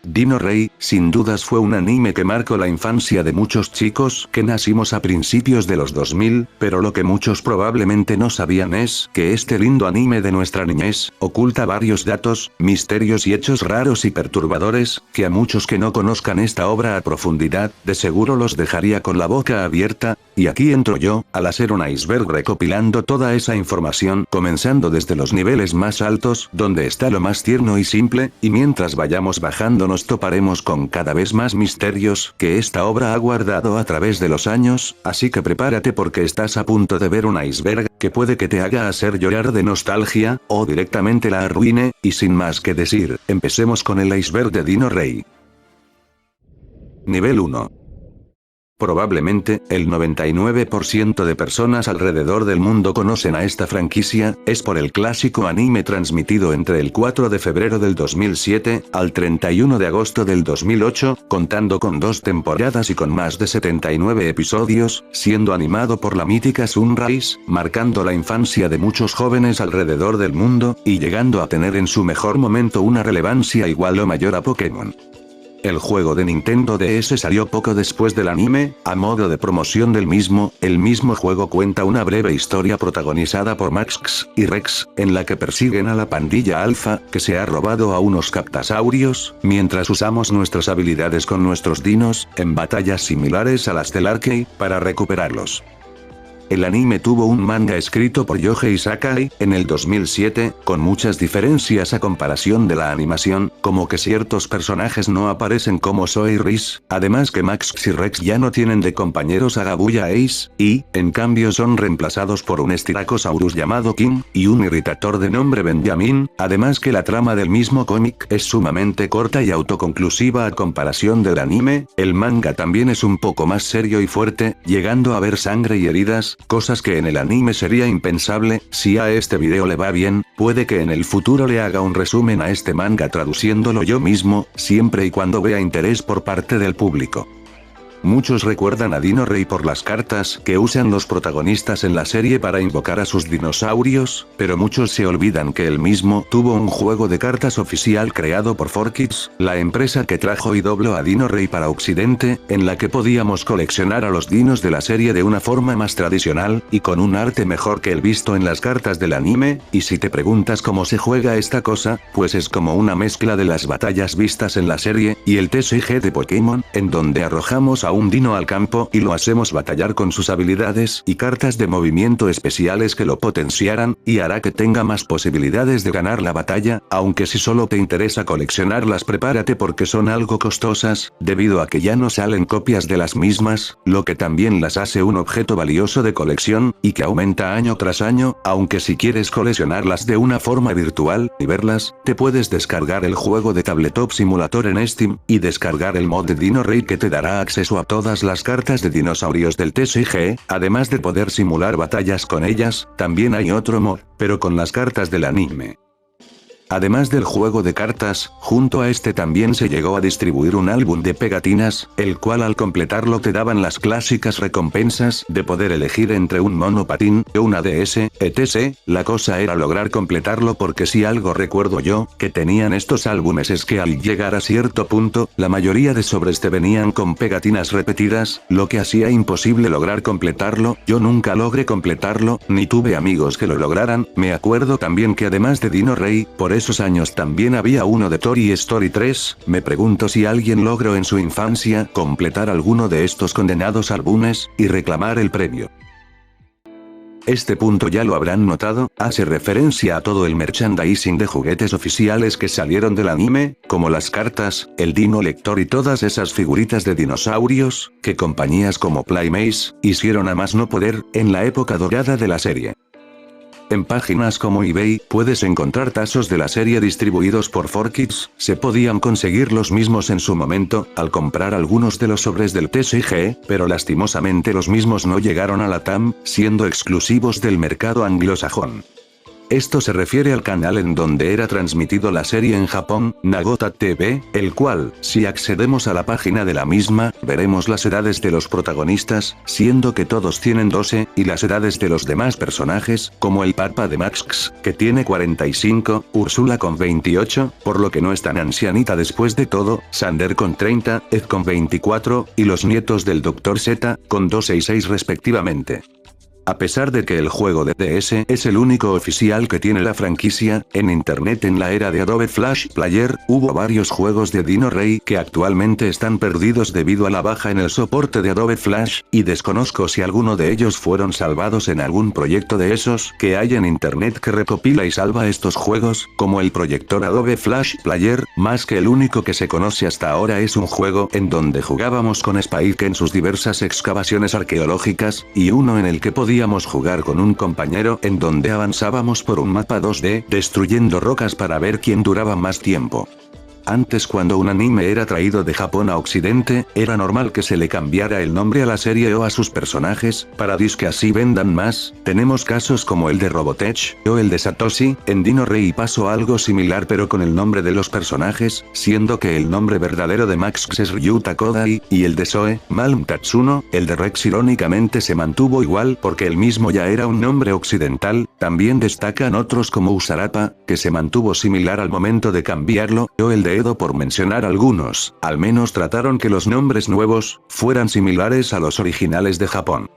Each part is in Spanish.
Dino Rey, sin dudas fue un anime que marcó la infancia de muchos chicos que nacimos a principios de los 2000, pero lo que muchos probablemente no sabían es que este lindo anime de nuestra niñez oculta varios datos, misterios y hechos raros y perturbadores, que a muchos que no conozcan esta obra a profundidad, de seguro los dejaría con la boca abierta, y aquí entro yo, al hacer un iceberg recopilando toda esa información, comenzando desde los niveles más altos, donde está lo más tierno y simple, y mientras vayamos bajando nos toparemos con cada vez más misterios que esta obra ha guardado a través de los años, así que prepárate porque estás a punto de ver un iceberg que puede que te haga hacer llorar de nostalgia, o directamente la arruine, y sin más que decir, empecemos con el iceberg de Dino Rey. Nivel 1. Probablemente, el 99% de personas alrededor del mundo conocen a esta franquicia, es por el clásico anime transmitido entre el 4 de febrero del 2007, al 31 de agosto del 2008, contando con 2 temporadas y con más de 79 episodios, siendo animado por la mítica Sunrise, marcando la infancia de muchos jóvenes alrededor del mundo, y llegando a tener en su mejor momento una relevancia igual o mayor a Pokémon. El juego de Nintendo DS salió poco después del anime, a modo de promoción del mismo. El mismo juego cuenta una breve historia protagonizada por Max y Rex, en la que persiguen a la pandilla Alpha, que se ha robado a unos captasaurios, mientras usamos nuestras habilidades con nuestros dinos, en batallas similares a las del arcade, para recuperarlos. El anime tuvo un manga escrito por Yohei Sakai, en el 2007, con muchas diferencias a comparación de la animación, como que ciertos personajes no aparecen como Zoe y Rhys, además que Max y Rex ya no tienen de compañeros a Gabuya Ace, y, en cambio son reemplazados por un Styracosaurus llamado Kim, y un Irritator de nombre Benjamin, además que la trama del mismo cómic es sumamente corta y autoconclusiva a comparación del anime. El manga también es un poco más serio y fuerte, llegando a haber sangre y heridas, cosas que en el anime sería impensable. Si a este video le va bien, puede que en el futuro le haga un resumen a este manga traduciéndolo yo mismo, siempre y cuando vea interés por parte del público. Muchos recuerdan a Dino Rey por las cartas que usan los protagonistas en la serie para invocar a sus dinosaurios, pero muchos se olvidan que él mismo tuvo un juego de cartas oficial creado por 4Kids, la empresa que trajo y dobló a Dino Rey para Occidente, en la que podíamos coleccionar a los dinos de la serie de una forma más tradicional, y con un arte mejor que el visto en las cartas del anime. Y si te preguntas cómo se juega esta cosa, pues es como una mezcla de las batallas vistas en la serie, y el TCG de Pokémon, en donde arrojamos a un dino al campo y lo hacemos batallar con sus habilidades y cartas de movimiento especiales que lo potenciarán, y hará que tenga más posibilidades de ganar la batalla. Aunque si solo te interesa coleccionarlas, prepárate porque son algo costosas, debido a que ya no salen copias de las mismas, lo que también las hace un objeto valioso de colección, y que aumenta año tras año. Aunque si quieres coleccionarlas de una forma virtual y verlas, te puedes descargar el juego de Tabletop Simulator en Steam, y descargar el mod de Dino Rey que te dará acceso a todas las cartas de dinosaurios del TCG, además de poder simular batallas con ellas. También hay otro mod, pero con las cartas del anime. Además del juego de cartas, junto a este también se llegó a distribuir un álbum de pegatinas, el cual al completarlo te daban las clásicas recompensas de poder elegir entre un monopatín o una DS, etc. La cosa era lograr completarlo, porque si algo recuerdo yo que tenían estos álbumes es que al llegar a cierto punto, la mayoría de sobres te venían con pegatinas repetidas, lo que hacía imposible lograr completarlo. Yo nunca logré completarlo, ni tuve amigos que lo lograran. Me acuerdo también que además de Dino Rey, por esos años también había uno de Toy Story 3, me pregunto si alguien logró en su infancia completar alguno de estos condenados álbumes, y reclamar el premio. Este punto ya lo habrán notado, hace referencia a todo el merchandising de juguetes oficiales que salieron del anime, como las cartas, el Dino Lector y todas esas figuritas de dinosaurios, que compañías como Playmates hicieron a más no poder, en la época dorada de la serie. En páginas como eBay, puedes encontrar tazos de la serie distribuidos por 4Kids, se podían conseguir los mismos en su momento, al comprar algunos de los sobres del TCG, pero lastimosamente los mismos no llegaron a la TAM, siendo exclusivos del mercado anglosajón. Esto se refiere al canal en donde era transmitido la serie en Japón, Nagota TV, el cual, si accedemos a la página de la misma, veremos las edades de los protagonistas, siendo que todos tienen 12, y las edades de los demás personajes, como el papá de Max, que tiene 45, Úrsula con 28, por lo que no es tan ancianita después de todo, Xander con 30, Ed con 24, y los nietos del Dr. Z, con 12 y 6 respectivamente. A pesar de que el juego de DS es el único oficial que tiene la franquicia, en internet en la era de Adobe Flash Player, hubo varios juegos de Dino Rey que actualmente están perdidos debido a la baja en el soporte de Adobe Flash, y desconozco si alguno de ellos fueron salvados en algún proyecto de esos que hay en internet que recopila y salva estos juegos, como el proyector Adobe Flash Player, más que el único que se conoce hasta ahora es un juego en donde jugábamos con Spike en sus diversas excavaciones arqueológicas, y uno en el que podíamos jugar con un compañero en donde avanzábamos por un mapa 2D destruyendo rocas para ver quién duraba más tiempo. Antes, cuando un anime era traído de Japón a Occidente, era normal que se le cambiara el nombre a la serie o a sus personajes, para que así vendan más. Tenemos casos como el de Robotech, o el de Satoshi. En Dino Rey pasó algo similar pero con el nombre de los personajes, siendo que el nombre verdadero de Max es Ryuta Kodai, y el de Zoe, Malm Tatsuno. El de Rex irónicamente se mantuvo igual porque el mismo ya era un nombre occidental. También destacan otros como Usarapa, que se mantuvo similar al momento de cambiarlo, o el de Edo, por mencionar algunos. Al menos trataron que los nombres nuevos fueran similares a los originales de Japón.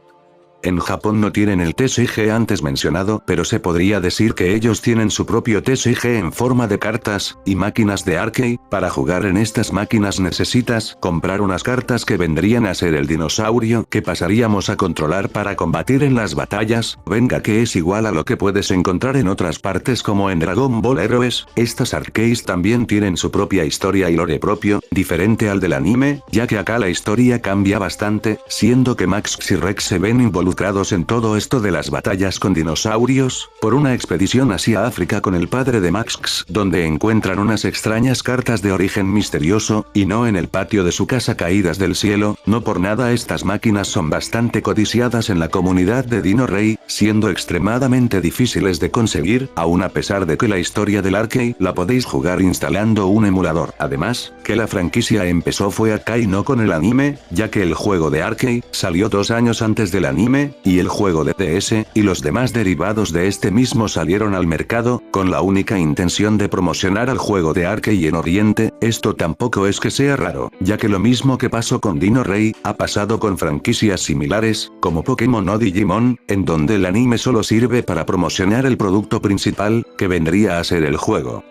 En Japón no tienen el TCG antes mencionado, pero se podría decir que ellos tienen su propio TCG en forma de cartas y máquinas de arcade. Para jugar en estas máquinas necesitas comprar unas cartas que vendrían a ser el dinosaurio que pasaríamos a controlar para combatir en las batallas, venga, que es igual a lo que puedes encontrar en otras partes como en Dragon Ball Heroes. Estas arcades también tienen su propia historia y lore propio, diferente al del anime, ya que acá la historia cambia bastante, siendo que Max y Rex se ven involucrados en todo esto de las batallas con dinosaurios, por una expedición hacia África con el padre de Max, donde encuentran unas extrañas cartas de origen misterioso, y no en el patio de su casa caídas del cielo. No por nada estas máquinas son bastante codiciadas en la comunidad de Dino Rey, siendo extremadamente difíciles de conseguir, aun a pesar de que la historia del arcade la podéis jugar instalando un emulador. Además, que la franquicia empezó fue acá y no con el anime, ya que el juego de arcade salió 2 años antes del anime, y el juego de DS, y los demás derivados de este mismo salieron al mercado, con la única intención de promocionar al juego de arcade en Oriente. Esto tampoco es que sea raro, ya que lo mismo que pasó con Dino Rey, ha pasado con franquicias similares, como Pokémon o Digimon, en donde el anime solo sirve para promocionar el producto principal, que vendría a ser el juego.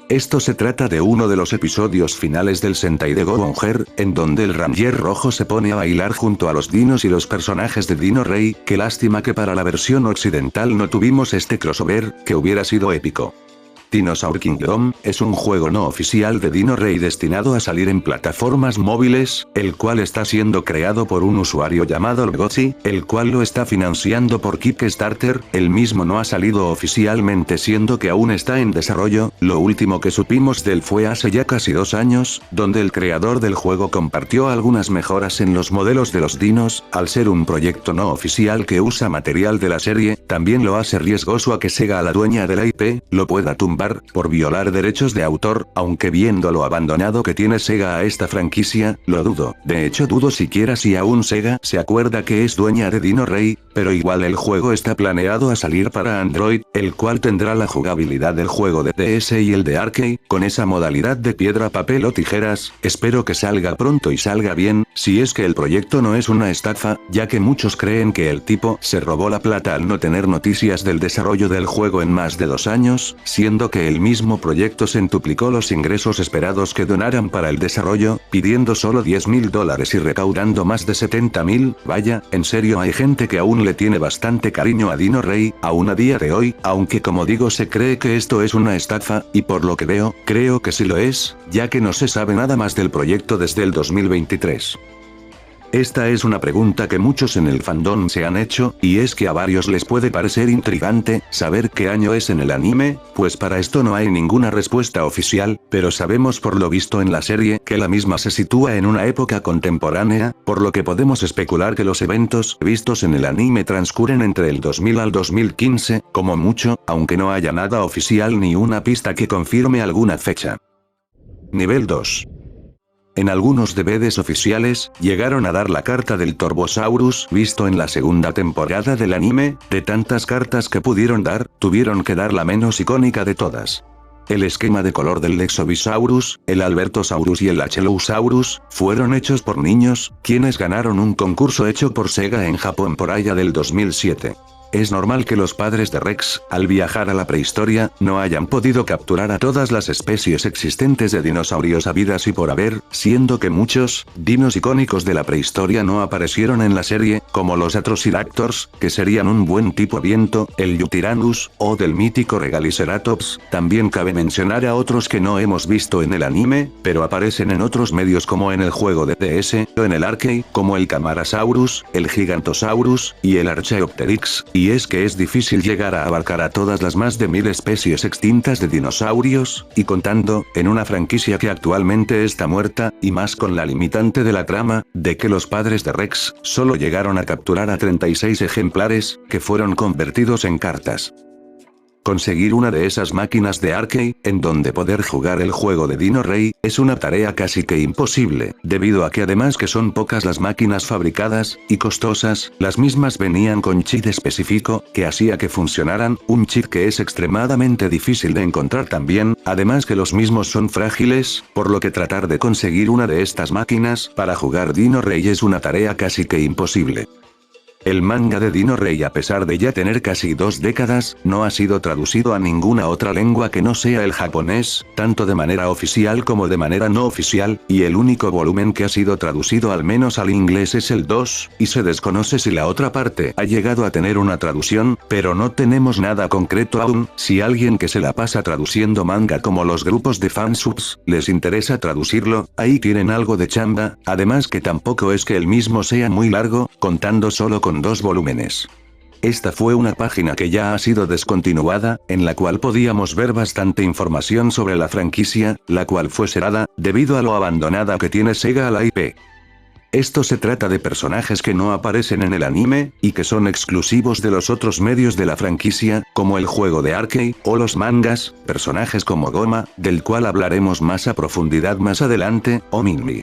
Esto se trata de uno de los episodios finales del Sentai de Go-Onger, en donde el Ranger rojo se pone a bailar junto a los dinos y los personajes de Dino Rey. Qué lástima que para la versión occidental no tuvimos este crossover, que hubiera sido épico. Dinosaur Kingdom es un juego no oficial de Dino Rey destinado a salir en plataformas móviles, el cual está siendo creado por un usuario llamado Legozi, el cual lo está financiando por Kickstarter. El mismo no ha salido oficialmente, siendo que aún está en desarrollo. Lo último que supimos de él fue hace ya casi 2 años, donde el creador del juego compartió algunas mejoras en los modelos de los dinos. Al ser un proyecto no oficial que usa material de la serie, también lo hace riesgoso a que Sega, la dueña de la IP, lo pueda tumbar por violar derechos de autor, aunque viendo lo abandonado que tiene Sega a esta franquicia, lo dudo. De hecho, dudo siquiera si aún Sega se acuerda que es dueña de Dino Rey, pero igual el juego está planeado a salir para Android, el cual tendrá la jugabilidad del juego de DS y el de arcade, con esa modalidad de piedra, papel o tijeras. Espero que salga pronto y salga bien, si es que el proyecto no es una estafa, ya que muchos creen que el tipo se robó la plata al no tener noticias del desarrollo del juego en más de 2 años, siendo que el mismo proyecto centuplicó los ingresos esperados que donaran para el desarrollo, pidiendo solo $10.000 y recaudando más de 70.000. Vaya, en serio hay gente que aún le tiene bastante cariño a Dino Rey, aún a día de hoy, aunque como digo se cree que esto es una estafa, y por lo que veo, creo que sí lo es, ya que no se sabe nada más del proyecto desde el 2023. Esta es una pregunta que muchos en el fandom se han hecho, y es que a varios les puede parecer intrigante saber qué año es en el anime, pues para esto no hay ninguna respuesta oficial, pero sabemos por lo visto en la serie que la misma se sitúa en una época contemporánea, por lo que podemos especular que los eventos vistos en el anime transcurren entre el 2000 al 2015, como mucho, aunque no haya nada oficial ni una pista que confirme alguna fecha. Nivel 2. En algunos DVDs oficiales, llegaron a dar la carta del Torbosaurus visto en la segunda temporada del anime. De tantas cartas que pudieron dar, tuvieron que dar la menos icónica de todas. El esquema de color del Lexovisaurus, el Albertosaurus y el Achelosaurus, fueron hechos por niños, quienes ganaron un concurso hecho por Sega en Japón por allá del 2007. Es normal que los padres de Rex, al viajar a la prehistoria, no hayan podido capturar a todas las especies existentes de dinosaurios habidas y por haber, siendo que muchos dinos icónicos de la prehistoria no aparecieron en la serie, como los Atrociraptors, que serían un buen tipo viento, el Yutyrannus, o del mítico Regaliceratops. También cabe mencionar a otros que no hemos visto en el anime, pero aparecen en otros medios como en el juego de DS, o en el arcade, como el Camarasaurus, el Gigantosaurus, y el Archaeopteryx. Y es que es difícil llegar a abarcar a todas las más de 1000 especies extintas de dinosaurios, y contando, en una franquicia que actualmente está muerta, y más con la limitante de la trama, de que los padres de Rex solo llegaron a capturar a 36 ejemplares, que fueron convertidos en cartas. Conseguir una de esas máquinas de arcade, en donde poder jugar el juego de Dino Rey, es una tarea casi que imposible, debido a que además que son pocas las máquinas fabricadas, y costosas, las mismas venían con chip específico, que hacía que funcionaran, un chip que es extremadamente difícil de encontrar también, además que los mismos son frágiles, por lo que tratar de conseguir una de estas máquinas, para jugar Dino Rey es una tarea casi que imposible. El manga de Dino Rey, a pesar de ya tener casi 2 décadas, no ha sido traducido a ninguna otra lengua que no sea el japonés, tanto de manera oficial como de manera no oficial, y el único volumen que ha sido traducido al menos al inglés es el 2, y se desconoce si la otra parte ha llegado a tener una traducción, pero no tenemos nada concreto aún. Si alguien que se la pasa traduciendo manga como los grupos de fansubs, les interesa traducirlo, ahí tienen algo de chamba, además que tampoco es que el mismo sea muy largo, contando solo con 2 volúmenes. Esta fue una página que ya ha sido descontinuada, en la cual podíamos ver bastante información sobre la franquicia, la cual fue cerrada, debido a lo abandonada que tiene Sega a la IP. Esto se trata de personajes que no aparecen en el anime, y que son exclusivos de los otros medios de la franquicia, como el juego de arcade, o los mangas, personajes como Goma, del cual hablaremos más a profundidad más adelante, o Minmi.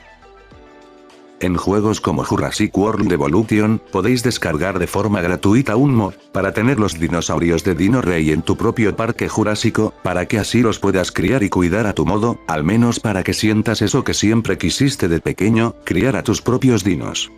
En juegos como Jurassic World Evolution, podéis descargar de forma gratuita un mod, para tener los dinosaurios de Dino Rey en tu propio parque jurásico, para que así los puedas criar y cuidar a tu modo, al menos para que sientas eso que siempre quisiste de pequeño, criar a tus propios dinos.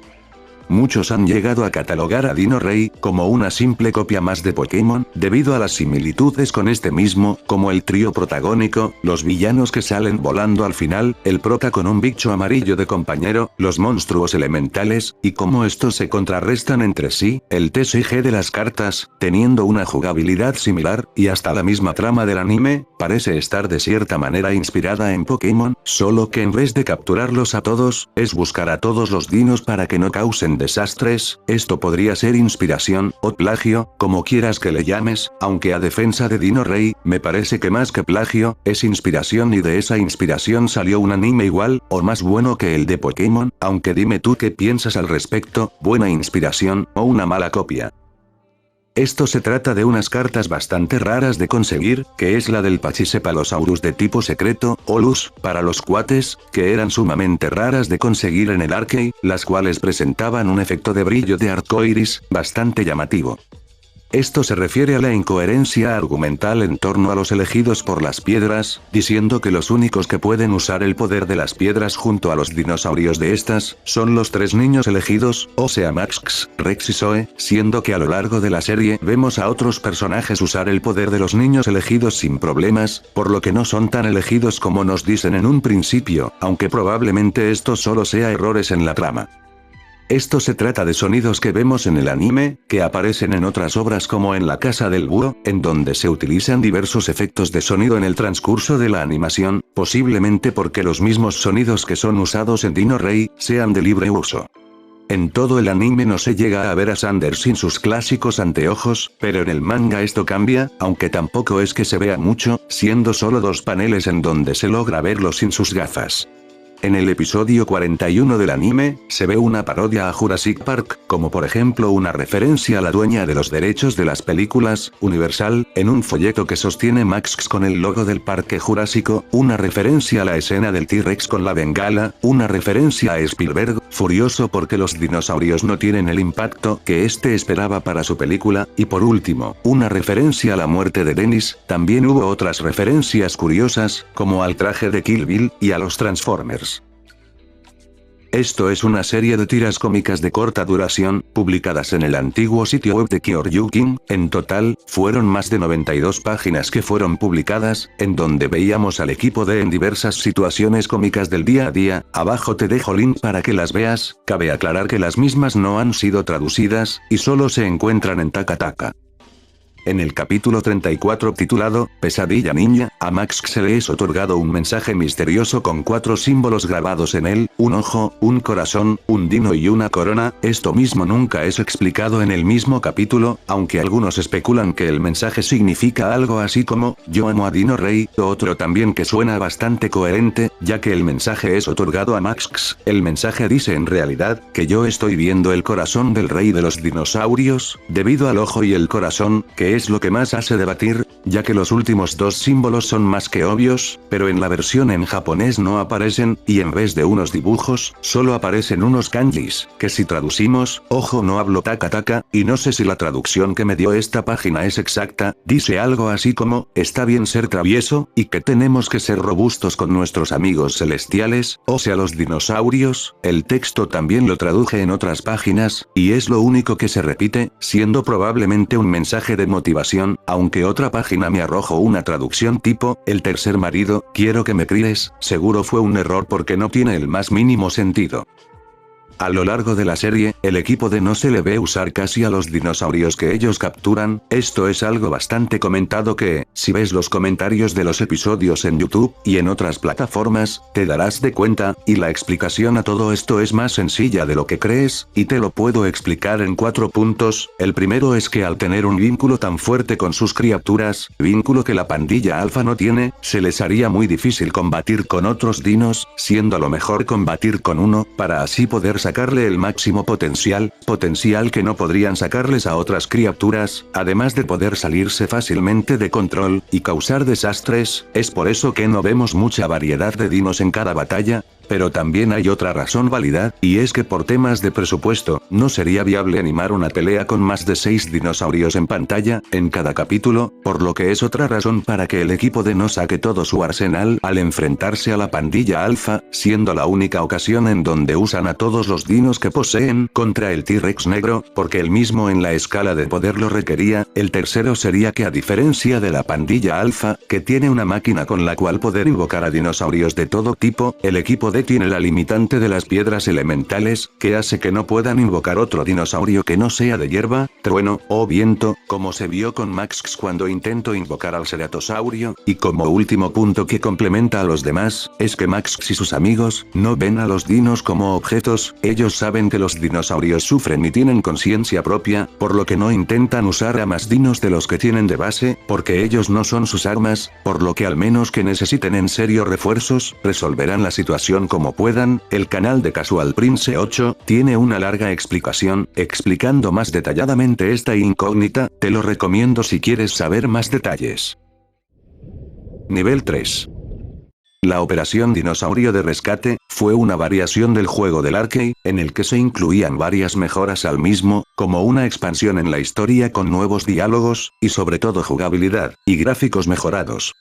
Muchos han llegado a catalogar a Dino Rey como una simple copia más de Pokémon, debido a las similitudes con este mismo, como el trío protagónico, los villanos que salen volando al final, el prota con un bicho amarillo de compañero, los monstruos elementales, y cómo estos se contrarrestan entre sí, el TCG de las cartas, teniendo una jugabilidad similar, y hasta la misma trama del anime, parece estar de cierta manera inspirada en Pokémon, solo que en vez de capturarlos a todos, es buscar a todos los dinos para que no causen desastres. Esto podría ser inspiración, o plagio, como quieras que le llames, aunque a defensa de Dino Rey, me parece que más que plagio, es inspiración, y de esa inspiración salió un anime igual, o más bueno que el de Pokémon, aunque dime tú qué piensas al respecto, buena inspiración, o una mala copia. Esto se trata de unas cartas bastante raras de conseguir, que es la del Pachycephalosaurus de tipo secreto, o luz, para los cuates, que eran sumamente raras de conseguir en el arcade, las cuales presentaban un efecto de brillo de arcoiris, bastante llamativo. Esto se refiere a la incoherencia argumental en torno a los elegidos por las piedras, diciendo que los únicos que pueden usar el poder de las piedras junto a los dinosaurios de estas, son los 3 niños elegidos, o sea Max, Rex y Zoe, siendo que a lo largo de la serie vemos a otros personajes usar el poder de los niños elegidos sin problemas, por lo que no son tan elegidos como nos dicen en un principio, aunque probablemente esto solo sea errores en la trama. Esto se trata de sonidos que vemos en el anime, que aparecen en otras obras como en La Casa del Búho, en donde se utilizan diversos efectos de sonido en el transcurso de la animación, posiblemente porque los mismos sonidos que son usados en Dino Rey, sean de libre uso. En todo el anime no se llega a ver a Xander sin sus clásicos anteojos, pero en el manga esto cambia, aunque tampoco es que se vea mucho, siendo solo 2 paneles en donde se logra verlo sin sus gafas. En el episodio 41 del anime, se ve una parodia a Jurassic Park, como por ejemplo una referencia a la dueña de los derechos de las películas, Universal, en un folleto que sostiene Max con el logo del Parque Jurásico, una referencia a la escena del T-Rex con la bengala, una referencia a Spielberg, furioso porque los dinosaurios no tienen el impacto que este esperaba para su película, y por último, una referencia a la muerte de Dennis. También hubo otras referencias curiosas, como al traje de Kill Bill, y a los Transformers. Esto es una serie de tiras cómicas de corta duración, publicadas en el antiguo sitio web de Kyoryukin. En total, fueron más de 92 páginas que fueron publicadas, en donde veíamos al equipo D en diversas situaciones cómicas del día a día. Abajo te dejo link para que las veas. Cabe aclarar que las mismas no han sido traducidas, y solo se encuentran en Takataka. En el capítulo 34 titulado, Pesadilla Ninja, a Max se le es otorgado un mensaje misterioso con 4 símbolos grabados en él, un ojo, un corazón, un dino y una corona. Esto mismo nunca es explicado en el mismo capítulo, aunque algunos especulan que el mensaje significa algo así como, yo amo a Dino Rey, o otro también que suena bastante coherente, ya que el mensaje es otorgado a Max. El mensaje dice en realidad, que yo estoy viendo el corazón del rey de los dinosaurios, debido al ojo y el corazón, que es lo que más hace debatir, ya que los últimos 2 símbolos son más que obvios, pero en la versión en japonés no aparecen, y en vez de unos dibujos, solo aparecen unos kanjis, que si traducimos, ojo no hablo Takataka, y no sé si la traducción que me dio esta página es exacta, dice algo así como, está bien ser travieso, y que tenemos que ser robustos con nuestros amigos celestiales, o sea los dinosaurios. El texto también lo traduje en otras páginas, y es lo único que se repite, siendo probablemente un mensaje de motivación, aunque otra página me arrojó una traducción tipo, el tercer marido, quiero que me críes. Seguro fue un error porque no tiene el más mínimo sentido. A lo largo de la serie, el equipo D no se le ve usar casi a los dinosaurios que ellos capturan. Esto es algo bastante comentado que, si ves los comentarios de los episodios en YouTube, y en otras plataformas, te darás de cuenta, y la explicación a todo esto es más sencilla de lo que crees, y te lo puedo explicar en 4 puntos. El primero es que al tener un vínculo tan fuerte con sus criaturas, vínculo que la pandilla alfa no tiene, se les haría muy difícil combatir con otros dinos, siendo a lo mejor combatir con uno, para así poder sacarle el máximo potencial que no podrían sacarles a otras criaturas, además de poder salirse fácilmente de control, y causar desastres. Es por eso que no vemos mucha variedad de dinos en cada batalla. Pero también hay otra razón válida, y es que por temas de presupuesto, no sería viable animar una pelea con más de 6 dinosaurios en pantalla, en cada capítulo, por lo que es otra razón para que el equipo D no saque todo su arsenal al enfrentarse a la pandilla alfa, siendo la única ocasión en donde usan a todos los dinos que poseen contra el T-Rex negro, porque el mismo en la escala de poder lo requería. El tercero sería que a diferencia de la pandilla alfa, que tiene una máquina con la cual poder invocar a dinosaurios de todo tipo, el equipo D tiene la limitante de las piedras elementales, que hace que no puedan invocar otro dinosaurio que no sea de hierba, trueno, o viento, como se vio con Max cuando intentó invocar al ceratosaurio. Y como último punto que complementa a los demás, es que Max y sus amigos, no ven a los dinos como objetos, ellos saben que los dinosaurios sufren y tienen conciencia propia, por lo que no intentan usar a más dinos de los que tienen de base, porque ellos no son sus armas, por lo que al menos que necesiten en serio refuerzos, resolverán la situación como puedan. El canal de Casual Prince 8 tiene una larga explicación, explicando más detalladamente esta incógnita, te lo recomiendo si quieres saber más detalles. Nivel 3. La Operación Dinosaurio de Rescate, fue una variación del juego del arcade, en el que se incluían varias mejoras al mismo, como una expansión en la historia con nuevos diálogos, y sobre todo jugabilidad, y gráficos mejorados.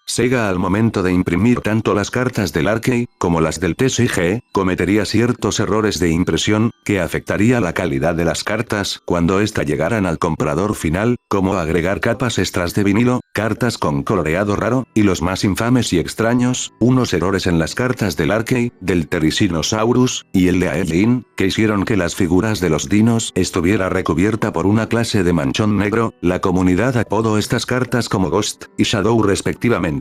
Sega al momento de imprimir tanto las cartas del arcade, como las del TCG, cometería ciertos errores de impresión, que afectaría la calidad de las cartas cuando ésta llegaran al comprador final, como agregar capas extras de vinilo, cartas con coloreado raro, y los más infames y extraños, unos errores en las cartas del arcade, del Therizinosaurus, y el de Aeglin, que hicieron que las figuras de los dinos estuviera recubierta por una clase de manchón negro. La comunidad apodó estas cartas como Ghost y Shadow respectivamente.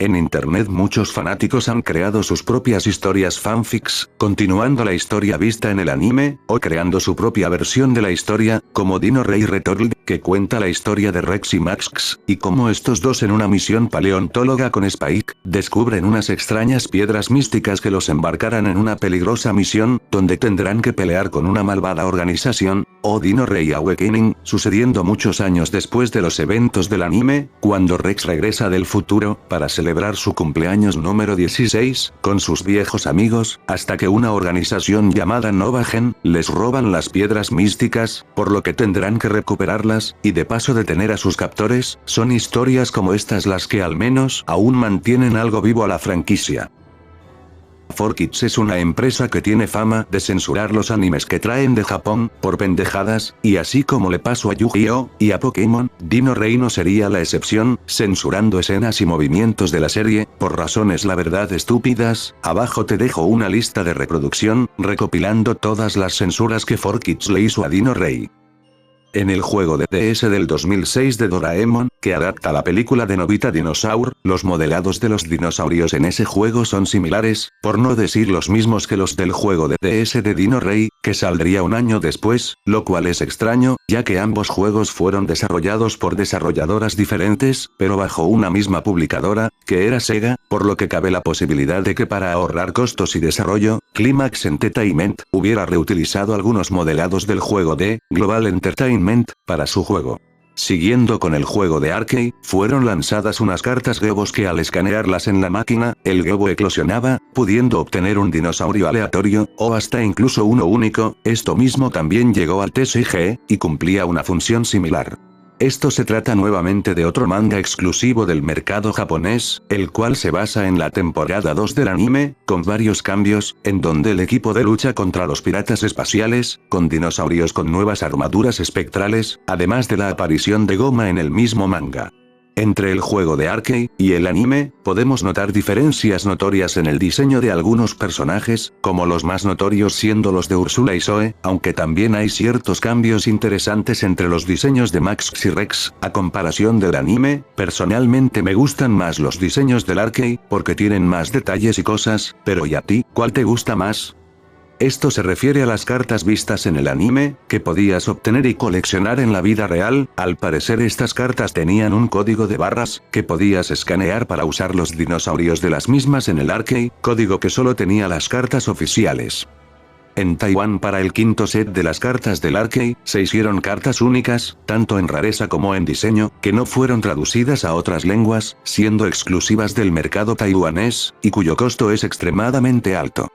En internet muchos fanáticos han creado sus propias historias fanfics, continuando la historia vista en el anime, o creando su propia versión de la historia, como Dino Rey Retold, que cuenta la historia de Rex y Max, y cómo estos dos en una misión paleontóloga con Spike, descubren unas extrañas piedras místicas que los embarcarán en una peligrosa misión, donde tendrán que pelear con una malvada organización, o Dino Rey Awakening, sucediendo muchos años después de los eventos del anime, cuando Rex regresa del futuro, para celebrar su cumpleaños número 16, con sus viejos amigos, hasta que una organización llamada Nova Gen, les roban las piedras místicas, por lo que tendrán que recuperarlas, y de paso detener a sus captores. Son historias como estas las que al menos aún mantienen algo vivo a la franquicia. 4Kids es una empresa que tiene fama de censurar los animes que traen de Japón, por pendejadas, y así como le pasó a Yu-Gi-Oh! Y a Pokémon, Dino Rey no sería la excepción, censurando escenas y movimientos de la serie, por razones la verdad estúpidas. Abajo te dejo una lista de reproducción, recopilando todas las censuras que 4Kids le hizo a Dino Rey. En el juego de DS del 2006 de Doraemon, que adapta la película de Nobita Dinosaur, los modelados de los dinosaurios en ese juego son similares, por no decir los mismos que los del juego de DS de Dino Rey, que saldría un año después, lo cual es extraño, ya que ambos juegos fueron desarrollados por desarrolladoras diferentes, pero bajo una misma publicadora, que era Sega, por lo que cabe la posibilidad de que para ahorrar costos y desarrollo, Climax Entertainment hubiera reutilizado algunos modelados del juego de Global Entertainment para su juego. Siguiendo con el juego de arcade, fueron lanzadas unas cartas Geobos que al escanearlas en la máquina, el Geobo eclosionaba, pudiendo obtener un dinosaurio aleatorio, o hasta incluso uno único. Esto mismo también llegó al TCG, y cumplía una función similar. Esto se trata nuevamente de otro manga exclusivo del mercado japonés, el cual se basa en la temporada 2 del anime, con varios cambios, en donde el equipo de lucha contra los piratas espaciales, con dinosaurios con nuevas armaduras espectrales, además de la aparición de Goma en el mismo manga. Entre el juego de arcade y el anime, podemos notar diferencias notorias en el diseño de algunos personajes, como los más notorios siendo los de Úrsula y Zoe, aunque también hay ciertos cambios interesantes entre los diseños de Max y Rex, a comparación del anime. Personalmente me gustan más los diseños del arcade, porque tienen más detalles y cosas, pero ¿y a ti, cuál te gusta más? Esto se refiere a las cartas vistas en el anime, que podías obtener y coleccionar en la vida real. Al parecer estas cartas tenían un código de barras, que podías escanear para usar los dinosaurios de las mismas en el arcade, código que solo tenía las cartas oficiales. En Taiwán para el quinto set de las cartas del arcade, se hicieron cartas únicas, tanto en rareza como en diseño, que no fueron traducidas a otras lenguas, siendo exclusivas del mercado taiwanés, y cuyo costo es extremadamente alto.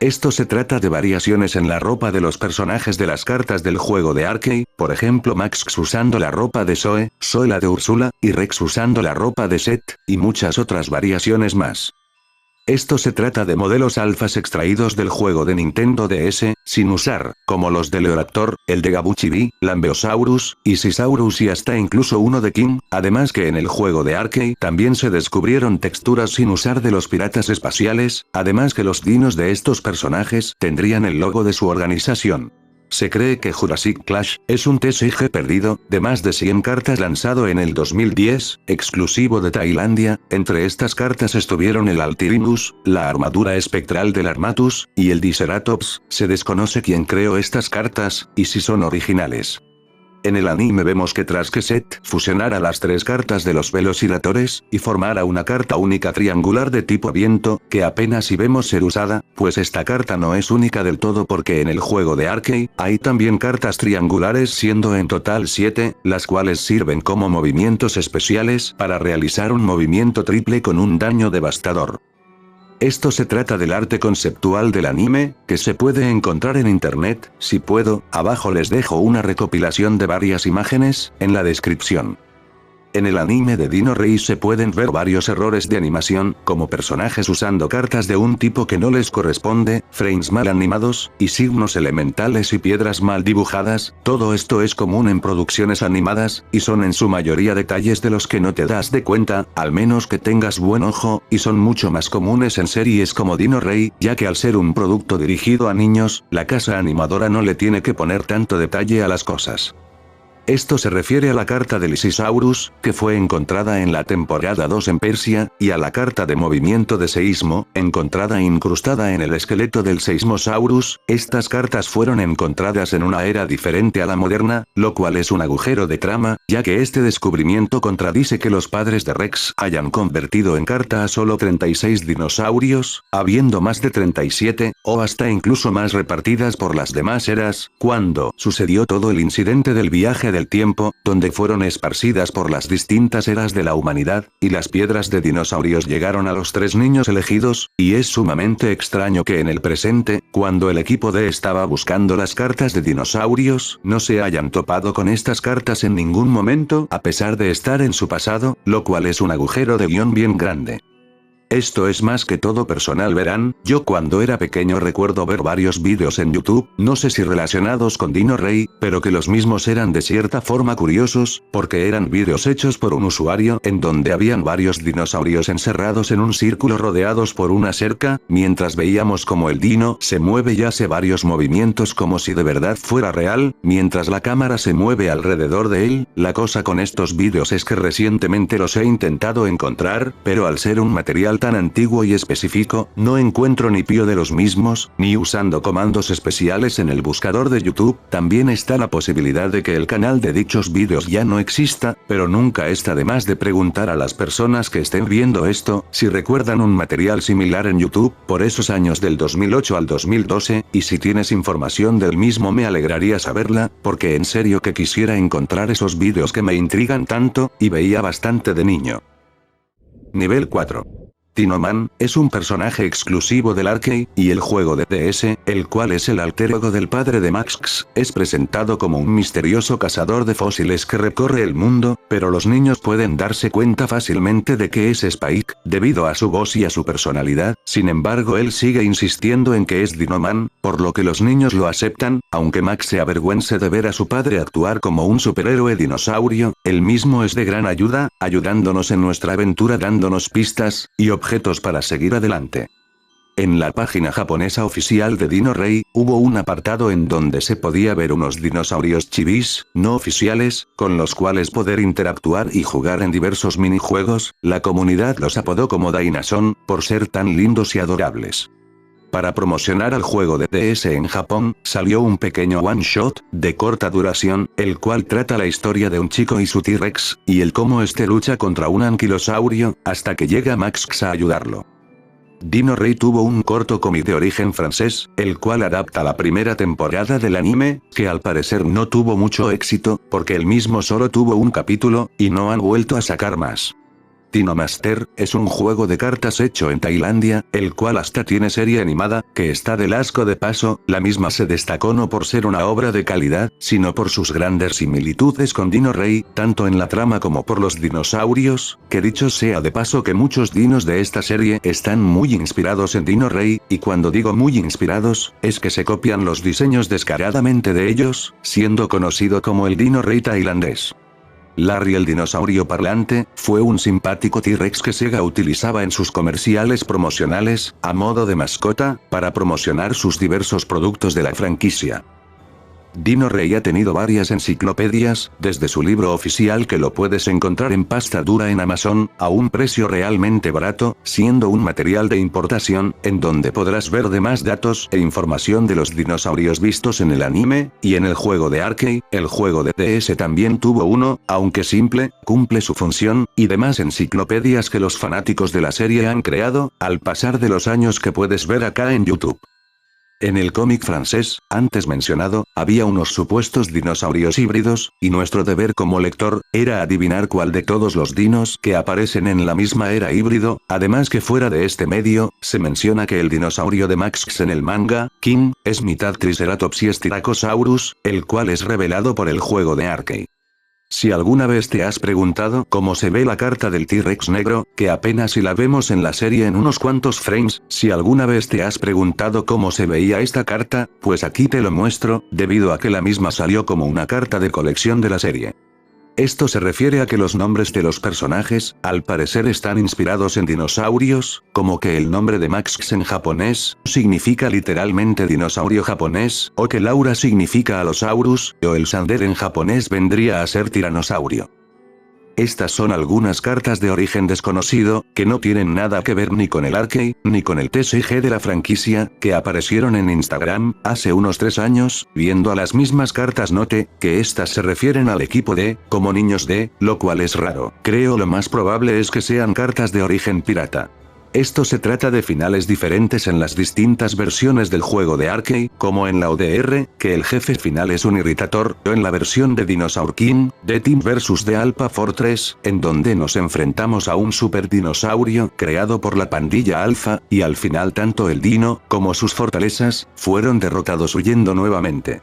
Esto se trata de variaciones en la ropa de los personajes de las cartas del juego de arcade, por ejemplo Max usando la ropa de Zoe, Zoe la de Úrsula, y Rex usando la ropa de Seth, y muchas otras variaciones más. Esto se trata de modelos alfas extraídos del juego de Nintendo DS, sin usar, como los de Leoraptor, el de Gabuchibi, Lambeosaurus, Isisaurus y hasta incluso uno de King, además que en el juego de arcade también se descubrieron texturas sin usar de los piratas espaciales, además que los dinos de estos personajes tendrían el logo de su organización. Se cree que Jurassic Clash es un TCG perdido, de más de 100 cartas lanzado en el 2010, exclusivo de Tailandia. Entre estas cartas estuvieron el Altirinus, la armadura espectral del Armatus, y el Diceratops. Se desconoce quién creó estas cartas, y si son originales. En el anime vemos que tras que Seth fusionara las tres cartas de los velociraptores, y formara una carta única triangular de tipo viento, que apenas si vemos ser usada, pues esta carta no es única del todo porque en el juego de arcade, hay también cartas triangulares siendo en total 7, las cuales sirven como movimientos especiales para realizar un movimiento triple con un daño devastador. Esto se trata del arte conceptual del anime, que se puede encontrar en internet. Si puedo, abajo les dejo una recopilación de varias imágenes, en la descripción. En el anime de Dino Rey se pueden ver varios errores de animación, como personajes usando cartas de un tipo que no les corresponde, frames mal animados, y signos elementales y piedras mal dibujadas. Todo esto es común en producciones animadas, y son en su mayoría detalles de los que no te das de cuenta, al menos que tengas buen ojo, y son mucho más comunes en series como Dino Rey, ya que al ser un producto dirigido a niños, la casa animadora no le tiene que poner tanto detalle a las cosas. Esto se refiere a la carta de Lysisaurus, que fue encontrada en la temporada 2 en Persia, y a la carta de movimiento de seísmo, encontrada incrustada en el esqueleto del Seismosaurus. Estas cartas fueron encontradas en una era diferente a la moderna, lo cual es un agujero de trama, ya que este descubrimiento contradice que los padres de Rex hayan convertido en carta a solo 36 dinosaurios, habiendo más de 37, o hasta incluso más repartidas por las demás eras, cuando sucedió todo el incidente del viaje del tiempo, donde fueron esparcidas por las distintas eras de la humanidad, y las piedras de dinosaurios llegaron a los 3 niños elegidos, y es sumamente extraño que en el presente, cuando el equipo D estaba buscando las cartas de dinosaurios, no se hayan topado con estas cartas en ningún momento, a pesar de estar en su pasado, lo cual es un agujero de guión bien grande. Esto es más que todo personal, verán. Yo cuando era pequeño recuerdo ver varios vídeos en YouTube, no sé si relacionados con Dino Rey, pero que los mismos eran de cierta forma curiosos, porque eran vídeos hechos por un usuario en donde habían varios dinosaurios encerrados en un círculo rodeados por una cerca, mientras veíamos como el dino se mueve y hace varios movimientos como si de verdad fuera real, mientras la cámara se mueve alrededor de él. La cosa con estos vídeos es que recientemente los he intentado encontrar, pero al ser un material tan antiguo y específico, no encuentro ni pío de los mismos, ni usando comandos especiales en el buscador de YouTube. También está la posibilidad de que el canal de dichos vídeos ya no exista, pero nunca está de más de preguntar a las personas que estén viendo esto, si recuerdan un material similar en YouTube, por esos años del 2008 al 2012, y si tienes información del mismo me alegraría saberla, porque en serio que quisiera encontrar esos vídeos que me intrigan tanto, y veía bastante de niño. Nivel 4. Dinoman es un personaje exclusivo del arcade y el juego de DS, el cual es el alter ego del padre de Max. Es presentado como un misterioso cazador de fósiles que recorre el mundo, pero los niños pueden darse cuenta fácilmente de que es Spike, debido a su voz y a su personalidad. Sin embargo, él sigue insistiendo en que es Dinoman, por lo que los niños lo aceptan, aunque Max se avergüence de ver a su padre actuar como un superhéroe dinosaurio. Él mismo es de gran ayuda, ayudándonos en nuestra aventura, dándonos pistas y objetos para seguir adelante. En la página japonesa oficial de Dino Rey, hubo un apartado en donde se podía ver unos dinosaurios chibis, no oficiales, con los cuales poder interactuar y jugar en diversos minijuegos. La comunidad los apodó como Dinason, por ser tan lindos y adorables. Para promocionar al juego de DS en Japón, salió un pequeño one-shot, de corta duración, el cual trata la historia de un chico y su T-Rex, y el cómo este lucha contra un anquilosaurio, hasta que llega Max a ayudarlo. Dino Rey tuvo un corto cómic de origen francés, el cual adapta la primera temporada del anime, que al parecer no tuvo mucho éxito, porque el mismo solo tuvo un capítulo, y no han vuelto a sacar más. Dino Master es un juego de cartas hecho en Tailandia, el cual hasta tiene serie animada, que está del asco de paso. La misma se destacó no por ser una obra de calidad, sino por sus grandes similitudes con Dino Rey, tanto en la trama como por los dinosaurios, que dicho sea de paso que muchos dinos de esta serie están muy inspirados en Dino Rey, y cuando digo muy inspirados, es que se copian los diseños descaradamente de ellos, siendo conocido como el Dino Rey tailandés. Larry el dinosaurio parlante, fue un simpático T-Rex que Sega utilizaba en sus comerciales promocionales, a modo de mascota, para promocionar sus diversos productos de la franquicia. Dino Rey ha tenido varias enciclopedias, desde su libro oficial que lo puedes encontrar en pasta dura en Amazon, a un precio realmente barato, siendo un material de importación, en donde podrás ver demás datos e información de los dinosaurios vistos en el anime, y en el juego de arcade. El juego de DS también tuvo uno, aunque simple, cumple su función, y demás enciclopedias que los fanáticos de la serie han creado, al pasar de los años que puedes ver acá en YouTube. En el cómic francés, antes mencionado, había unos supuestos dinosaurios híbridos, y nuestro deber como lector, era adivinar cuál de todos los dinos que aparecen en la misma era híbrido. Además que fuera de este medio, se menciona que el dinosaurio de Max en el manga, King, es mitad Triceratops y Styracosaurus, el cual es revelado por el juego de arcade. Si alguna vez te has preguntado cómo se ve la carta del T-Rex negro, que apenas si la vemos en la serie en unos cuantos frames, si alguna vez te has preguntado cómo se veía esta carta, pues aquí te lo muestro, debido a que la misma salió como una carta de colección de la serie. Esto se refiere a que los nombres de los personajes, al parecer están inspirados en dinosaurios, como que el nombre de Max en japonés, significa literalmente dinosaurio japonés, o que Laura significa Allosaurus, o el Sander en japonés vendría a ser tiranosaurio. Estas son algunas cartas de origen desconocido, que no tienen nada que ver ni con el arcade, ni con el TCG de la franquicia, que aparecieron en Instagram, hace unos 3 años, viendo a las mismas cartas noté, que estas se refieren al equipo D, como niños D, lo cual es raro. Creo lo más probable es que sean cartas de origen pirata. Esto se trata de finales diferentes en las distintas versiones del juego de arcade, como en la ODR, que el jefe final es un Irritator, o en la versión de Dinosaur King, de Team vs The Alpha Fortress, en donde nos enfrentamos a un super dinosaurio creado por la pandilla Alpha, y al final tanto el dino, como sus fortalezas, fueron derrotados huyendo nuevamente.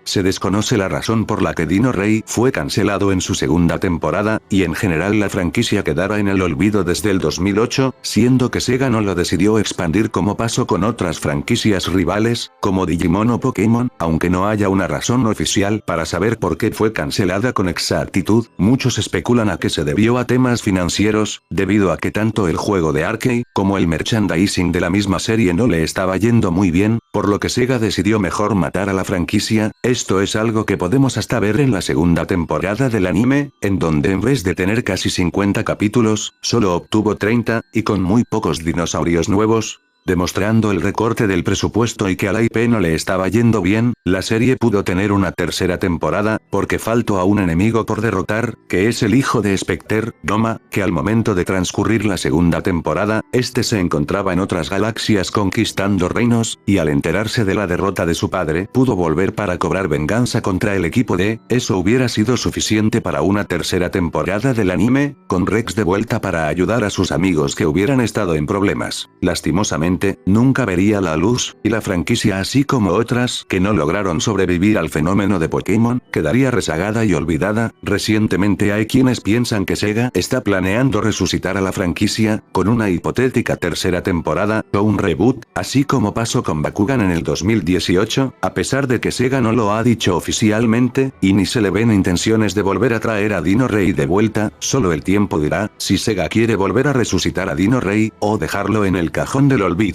Se desconoce la razón por la que Dino Rey fue cancelado en su segunda temporada, y en general la franquicia quedara en el olvido desde el 2008, siendo que Sega no lo decidió expandir como pasó con otras franquicias rivales, como Digimon o Pokémon, aunque no haya una razón oficial para saber por qué fue cancelada con exactitud, muchos especulan a que se debió a temas financieros, debido a que tanto el juego de arcade, como el merchandising de la misma serie no le estaba yendo muy bien, por lo que Sega decidió mejor matar a la franquicia. Esto es algo que podemos hasta ver en la segunda temporada del anime, en donde en vez de tener casi 50 capítulos, solo obtuvo 30, y con muy pocos dinosaurios nuevos, demostrando el recorte del presupuesto y que a la IP no le estaba yendo bien. La serie pudo tener una tercera temporada, porque faltó a un enemigo por derrotar, que es el hijo de Specter, Doma, que al momento de transcurrir la segunda temporada, este se encontraba en otras galaxias conquistando reinos, y al enterarse de la derrota de su padre, pudo volver para cobrar venganza contra el equipo D. Eso hubiera sido suficiente para una tercera temporada del anime, con Rex de vuelta para ayudar a sus amigos que hubieran estado en problemas. Lastimosamente, nunca vería la luz, y la franquicia así como otras que no lograron sobrevivir al fenómeno de Pokémon, quedaría rezagada y olvidada. Recientemente hay quienes piensan que Sega está planeando resucitar a la franquicia, con una hipotética tercera temporada, o un reboot, así como pasó con Bakugan en el 2018, a pesar de que Sega no lo ha dicho oficialmente, y ni se le ven intenciones de volver a traer a Dino Rey de vuelta. Solo el tiempo dirá si Sega quiere volver a resucitar a Dino Rey, o dejarlo en el cajón del olvido.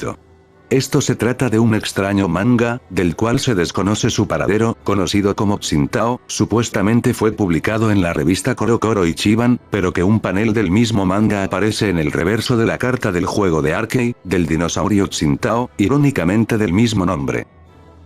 Esto se trata de un extraño manga, del cual se desconoce su paradero, conocido como Tsintao, supuestamente fue publicado en la revista CoroCoro Ichiban, pero que un panel del mismo manga aparece en el reverso de la carta del juego de arcade, del dinosaurio Tsintao, irónicamente del mismo nombre.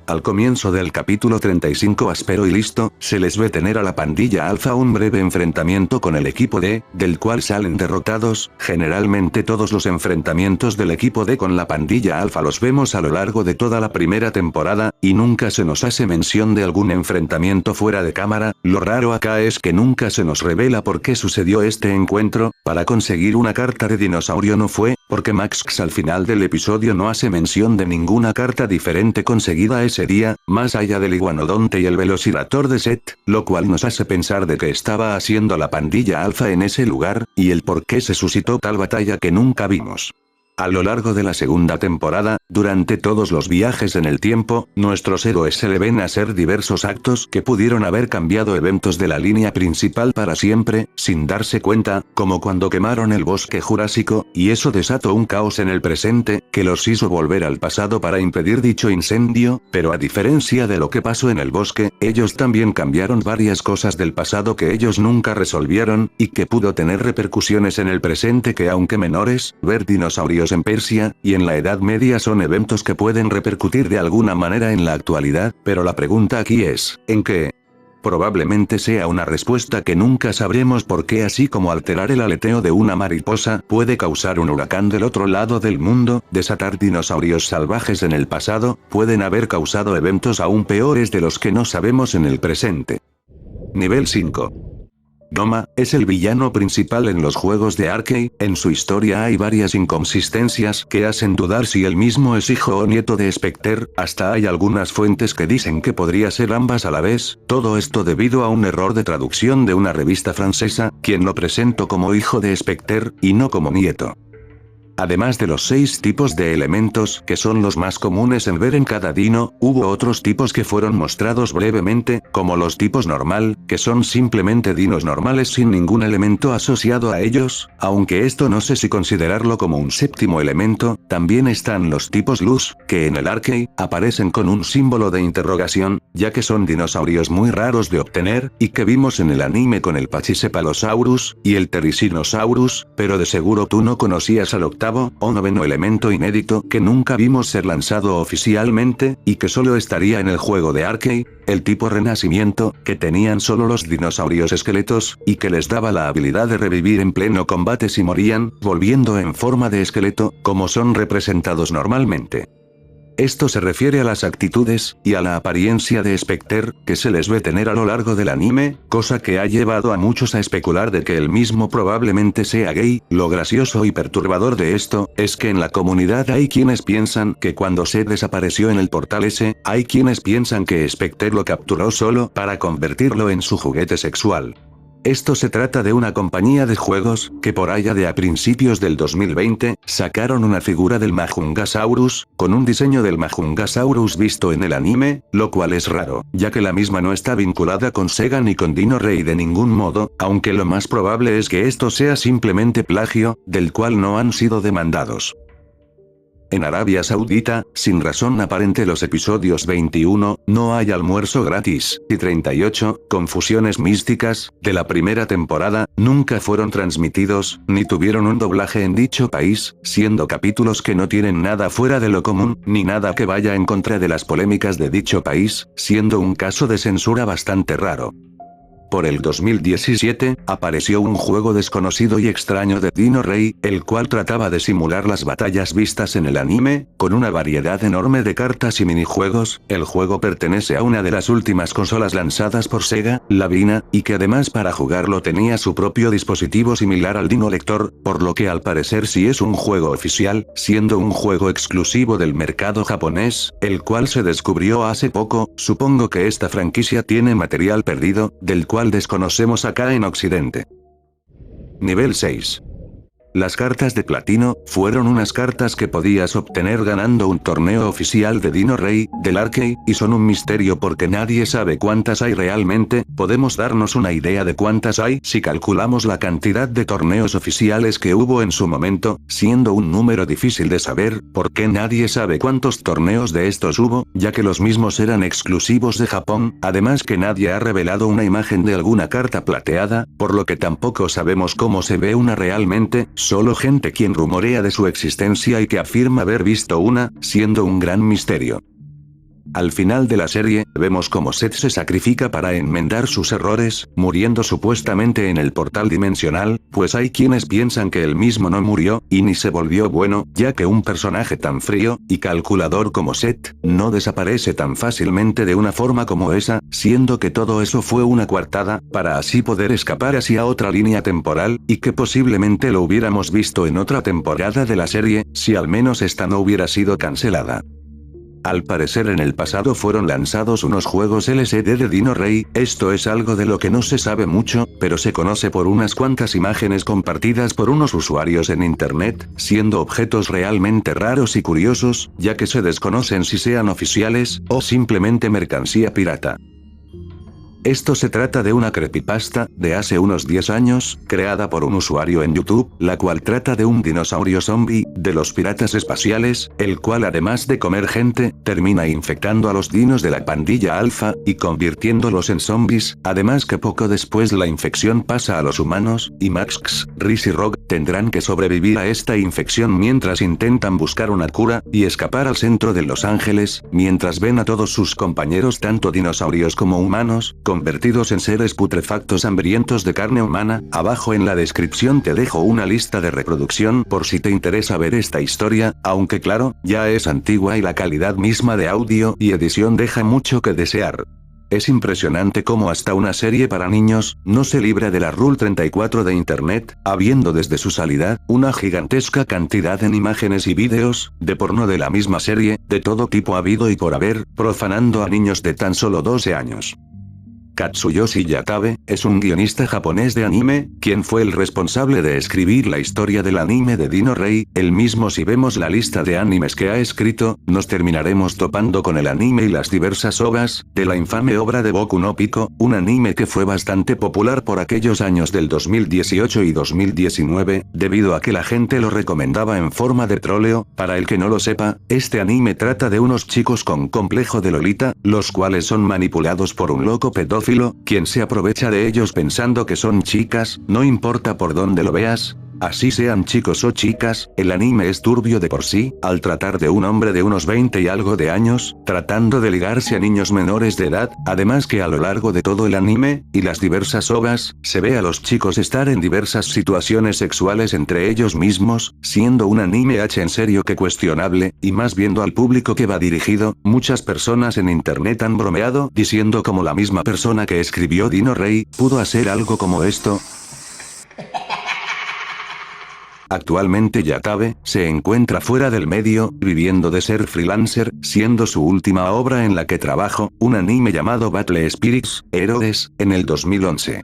Al comienzo del capítulo 35 áspero y listo, se les ve tener a la pandilla Alpha un breve enfrentamiento con el equipo D, del cual salen derrotados. Generalmente todos los enfrentamientos del equipo D con la pandilla Alpha los vemos a lo largo de toda la primera temporada, y nunca se nos hace mención de algún enfrentamiento fuera de cámara. Lo raro acá es que nunca se nos revela por qué sucedió este encuentro. Para conseguir una carta de dinosaurio no fue, porque Max al final del episodio no hace mención de ninguna carta diferente conseguida ese día, más allá del iguanodonte y el velociraptor de Seth, lo cual nos hace pensar de qué estaba haciendo la pandilla Alpha en ese lugar, y el por qué se suscitó tal batalla que nunca vimos. A lo largo de la segunda temporada, durante todos los viajes en el tiempo, nuestros héroes se le ven hacer diversos actos que pudieron haber cambiado eventos de la línea principal para siempre, sin darse cuenta, como cuando quemaron el bosque jurásico, y eso desató un caos en el presente, que los hizo volver al pasado para impedir dicho incendio. Pero a diferencia de lo que pasó en el bosque, ellos también cambiaron varias cosas del pasado que ellos nunca resolvieron, y que pudo tener repercusiones en el presente que, aunque menores, ver dinosaurios en Persia, y en la Edad Media son eventos que pueden repercutir de alguna manera en la actualidad, pero la pregunta aquí es, ¿en qué? Probablemente sea una respuesta que nunca sabremos porque así como alterar el aleteo de una mariposa puede causar un huracán del otro lado del mundo, desatar dinosaurios salvajes en el pasado, pueden haber causado eventos aún peores de los que no sabemos en el presente. Nivel 5. Doma, es el villano principal en los juegos de arcade. En su historia hay varias inconsistencias que hacen dudar si él mismo es hijo o nieto de Specter, hasta hay algunas fuentes que dicen que podría ser ambas a la vez, todo esto debido a un error de traducción de una revista francesa, quien lo presentó como hijo de Specter, y no como nieto. Además de los 6 tipos de elementos que son los más comunes en ver en cada dino, hubo otros tipos que fueron mostrados brevemente, como los tipos normal, que son simplemente dinos normales sin ningún elemento asociado a ellos, aunque esto no sé si considerarlo como un séptimo elemento. También están los tipos luz, que en el arcade aparecen con un símbolo de interrogación, ya que son dinosaurios muy raros de obtener, y que vimos en el anime con el Pachycephalosaurus y el Therizinosaurus, pero de seguro tú no conocías al octavo o noveno elemento inédito que nunca vimos ser lanzado oficialmente, y que solo estaría en el juego de arcade, el tipo renacimiento, que tenían solo los dinosaurios esqueletos, y que les daba la habilidad de revivir en pleno combate si morían, volviendo en forma de esqueleto, como son representados normalmente. Esto se refiere a las actitudes, y a la apariencia de Specter, que se les ve tener a lo largo del anime, cosa que ha llevado a muchos a especular de que el mismo probablemente sea gay. Lo gracioso y perturbador de esto, es que en la comunidad hay quienes piensan que cuando se desapareció en el portal ese, hay quienes piensan que Specter lo capturó solo para convertirlo en su juguete sexual. Esto se trata de una compañía de juegos, que por allá de a principios del 2020, sacaron una figura del Majungasaurus, con un diseño del Majungasaurus visto en el anime, lo cual es raro, ya que la misma no está vinculada con Sega ni con Dino Rey de ningún modo, aunque lo más probable es que esto sea simplemente plagio, del cual no han sido demandados. En Arabia Saudita, sin razón aparente los episodios 21, No hay almuerzo gratis, y 38, Confusiones místicas, de la primera temporada, nunca fueron transmitidos, ni tuvieron un doblaje en dicho país, siendo capítulos que no tienen nada fuera de lo común, ni nada que vaya en contra de las polémicas de dicho país, siendo un caso de censura bastante raro. Por el 2017, apareció un juego desconocido y extraño de Dino Rey, el cual trataba de simular las batallas vistas en el anime, con una variedad enorme de cartas y minijuegos. El juego pertenece a una de las últimas consolas lanzadas por Sega, la Vina, y que además para jugarlo tenía su propio dispositivo similar al Dino Lector, por lo que al parecer sí es un juego oficial, siendo un juego exclusivo del mercado japonés, el cual se descubrió hace poco. Supongo que esta franquicia tiene material perdido, del cual desconocemos acá en Occidente. Nivel 6. Las cartas de platino, fueron unas cartas que podías obtener ganando un torneo oficial de Dino Rey, del arcade, y son un misterio porque nadie sabe cuántas hay realmente. Podemos darnos una idea de cuántas hay si calculamos la cantidad de torneos oficiales que hubo en su momento, siendo un número difícil de saber, porque nadie sabe cuántos torneos de estos hubo, ya que los mismos eran exclusivos de Japón, además que nadie ha revelado una imagen de alguna carta plateada, por lo que tampoco sabemos cómo se ve una realmente. Solo gente quien rumorea de su existencia y que afirma haber visto una, siendo un gran misterio. Al final de la serie, vemos cómo Seth se sacrifica para enmendar sus errores, muriendo supuestamente en el portal dimensional, pues hay quienes piensan que él mismo no murió, y ni se volvió bueno, ya que un personaje tan frío y calculador como Seth, no desaparece tan fácilmente de una forma como esa, siendo que todo eso fue una coartada, para así poder escapar hacia otra línea temporal, y que posiblemente lo hubiéramos visto en otra temporada de la serie, si al menos esta no hubiera sido cancelada. Al parecer en el pasado fueron lanzados unos juegos LCD de Dino Rey, esto es algo de lo que no se sabe mucho, pero se conoce por unas cuantas imágenes compartidas por unos usuarios en internet, siendo objetos realmente raros y curiosos, ya que se desconocen si sean oficiales, o simplemente mercancía pirata. Esto se trata de una creepypasta, de hace unos 10 años, creada por un usuario en YouTube, la cual trata de un dinosaurio zombie, de los piratas espaciales, el cual además de comer gente, termina infectando a los dinos de la pandilla alfa, y convirtiéndolos en zombies, además que poco después la infección pasa a los humanos, y Max, Riz y Rogue, tendrán que sobrevivir a esta infección mientras intentan buscar una cura, y escapar al centro de Los Ángeles, mientras ven a todos sus compañeros tanto dinosaurios como humanos, convertidos en seres putrefactos hambrientos de carne humana. Abajo en la descripción te dejo una lista de reproducción por si te interesa ver esta historia, aunque claro, ya es antigua y la calidad misma de audio y edición deja mucho que desear. Es impresionante cómo hasta una serie para niños, no se libra de la Rule 34 de Internet, habiendo desde su salida, una gigantesca cantidad en imágenes y vídeos, de porno de la misma serie, de todo tipo habido y por haber, profanando a niños de tan solo 12 años. Katsuyoshi Yatabe, es un guionista japonés de anime, quien fue el responsable de escribir la historia del anime de Dino Rey. El mismo, si vemos la lista de animes que ha escrito, nos terminaremos topando con el anime y las diversas OVAs, de la infame obra de Boku no Pico, un anime que fue bastante popular por aquellos años del 2018 y 2019, debido a que la gente lo recomendaba en forma de troleo. Para el que no lo sepa, este anime trata de unos chicos con complejo de Lolita, los cuales son manipulados por un loco pedófilo, quien se aprovecha de ellos pensando que son chicas, no importa por dónde lo veas. Así sean chicos o chicas, el anime es turbio de por sí, al tratar de un hombre de unos 20 y algo de años, tratando de ligarse a niños menores de edad, además que a lo largo de todo el anime, y las diversas OVAs, se ve a los chicos estar en diversas situaciones sexuales entre ellos mismos, siendo un anime en serio que cuestionable, y más viendo al público que va dirigido. Muchas personas en internet han bromeado, diciendo como la misma persona que escribió Dino Rey, pudo hacer algo como esto. Actualmente Yatabe se encuentra fuera del medio, viviendo de ser freelancer, siendo su última obra en la que trabajó, un anime llamado Battle Spirits, Héroes, en el 2011.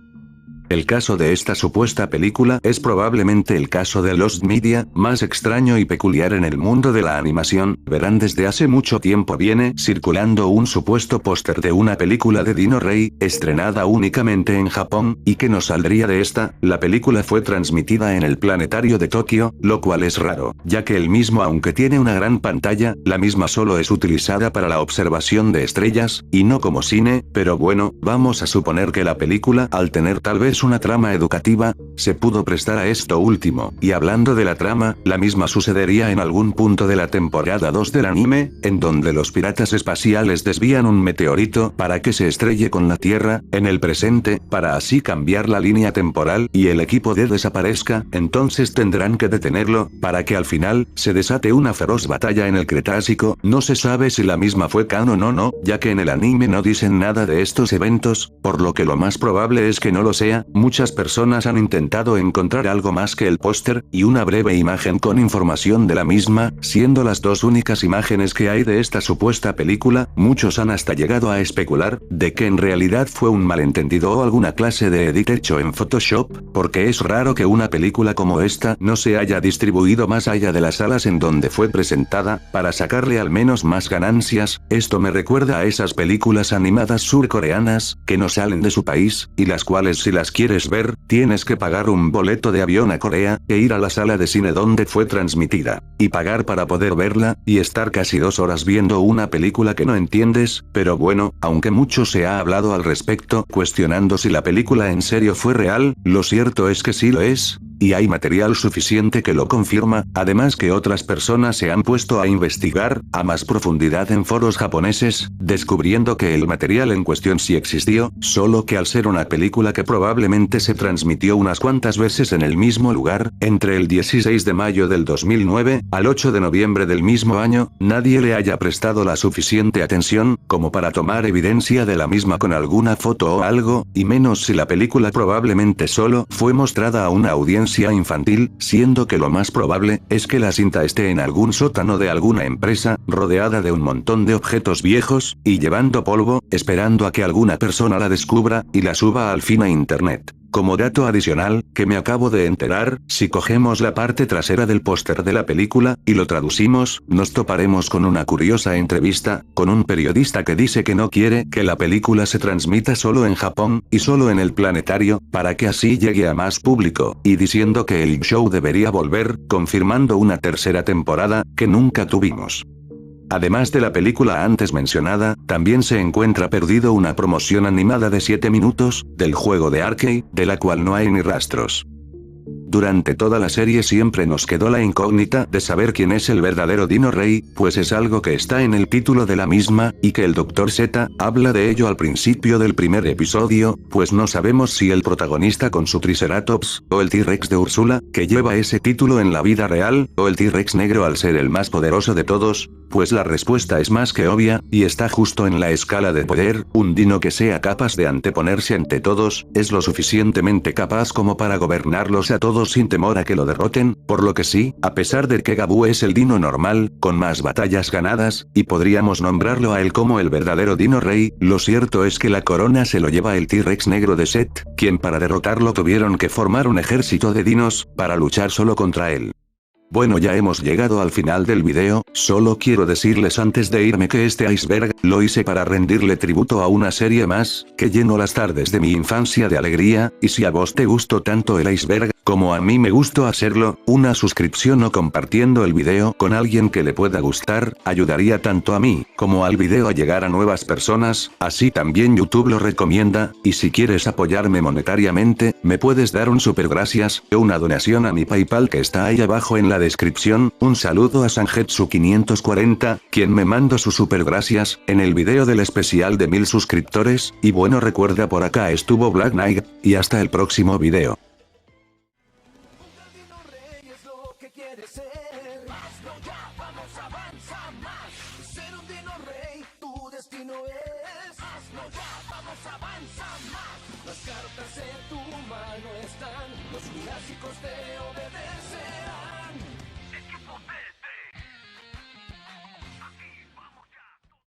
El caso de esta supuesta película es probablemente el caso de Lost Media, más extraño y peculiar en el mundo de la animación. Verán, desde hace mucho tiempo viene circulando un supuesto póster de una película de Dino Rey, estrenada únicamente en Japón, y que no saldría de esta. La película fue transmitida en el planetario de Tokio, lo cual es raro, ya que el mismo, aunque tiene una gran pantalla, la misma solo es utilizada para la observación de estrellas, y no como cine. Pero bueno, vamos a suponer que la película, al tener tal vez una trama educativa, se pudo prestar a esto último. Y hablando de la trama, la misma sucedería en algún punto de la temporada 2 del anime, en donde los piratas espaciales desvían un meteorito para que se estrelle con la Tierra, en el presente, para así cambiar la línea temporal y el equipo D desaparezca. Entonces tendrán que detenerlo, para que al final, se desate una feroz batalla en el Cretácico. No se sabe si la misma fue canon o no, ya que en el anime no dicen nada de estos eventos, por lo que lo más probable es que no lo sea. Muchas personas han intentado encontrar algo más que el póster, y una breve imagen con información de la misma, siendo las dos únicas imágenes que hay de esta supuesta película. Muchos han hasta llegado a especular, de que en realidad fue un malentendido o alguna clase de edit hecho en Photoshop, porque es raro que una película como esta no se haya distribuido más allá de las salas en donde fue presentada, para sacarle al menos más ganancias. Esto me recuerda a esas películas animadas surcoreanas, que no salen de su país, y las cuales si las quieres ver, tienes que pagar un boleto de avión a Corea, e ir a la sala de cine donde fue transmitida, y pagar para poder verla, y estar casi 2 horas viendo una película que no entiendes. Pero bueno, aunque mucho se ha hablado al respecto, cuestionando si la película en serio fue real, lo cierto es que sí lo es, y hay material suficiente que lo confirma, además que otras personas se han puesto a investigar, a más profundidad en foros japoneses, descubriendo que el material en cuestión sí existió, solo que al ser una película que probablemente se transmitió unas cuantas veces en el mismo lugar, entre el 16 de mayo del 2009, al 8 de noviembre del mismo año, nadie le haya prestado la suficiente atención, como para tomar evidencia de la misma con alguna foto o algo, y menos si la película probablemente solo fue mostrada a una audiencia infantil, siendo que lo más probable es que la cinta esté en algún sótano de alguna empresa, rodeada de un montón de objetos viejos, y llevando polvo, esperando a que alguna persona la descubra, y la suba al fin a internet. Como dato adicional, que me acabo de enterar, si cogemos la parte trasera del póster de la película, y lo traducimos, nos toparemos con una curiosa entrevista, con un periodista que dice que no quiere que la película se transmita solo en Japón, y solo en el planetario, para que así llegue a más público, y diciendo que el show debería volver, confirmando una tercera temporada, que nunca tuvimos. Además de la película antes mencionada, también se encuentra perdido una promoción animada de 7 minutos, del juego de arcade, de la cual no hay ni rastros. Durante toda la serie siempre nos quedó la incógnita de saber quién es el verdadero Dino Rey, pues es algo que está en el título de la misma, y que el Dr. Z habla de ello al principio del primer episodio, pues no sabemos si el protagonista con su Triceratops, o el T-Rex de Úrsula, que lleva ese título en la vida real, o el T-Rex negro al ser el más poderoso de todos. Pues la respuesta es más que obvia, y está justo en la escala de poder. Un dino que sea capaz de anteponerse ante todos, es lo suficientemente capaz como para gobernarlos a todos solo sin temor a que lo derroten, por lo que sí, a pesar de que Gabu es el dino normal, con más batallas ganadas, y podríamos nombrarlo a él como el verdadero dino rey, lo cierto es que la corona se lo lleva el T-Rex negro de Set, quien para derrotarlo tuvieron que formar un ejército de dinos, para luchar solo contra él. Bueno, ya hemos llegado al final del video, solo quiero decirles antes de irme que este iceberg, lo hice para rendirle tributo a una serie más, que llenó las tardes de mi infancia de alegría, y si a vos te gustó tanto el iceberg, como a mí me gustó hacerlo, una suscripción o compartiendo el video con alguien que le pueda gustar, ayudaría tanto a mí, como al video a llegar a nuevas personas, así también YouTube lo recomienda, y si quieres apoyarme monetariamente, me puedes dar un super gracias, o una donación a mi PayPal que está ahí abajo en la descripción. Un saludo a Sanjetsu540, quien me mandó su super gracias, en el video del especial de 1000 suscriptores, y bueno recuerda por acá estuvo Black Knight, y hasta el próximo video. Las cartas en tu mano están, los clásicos de obedecer.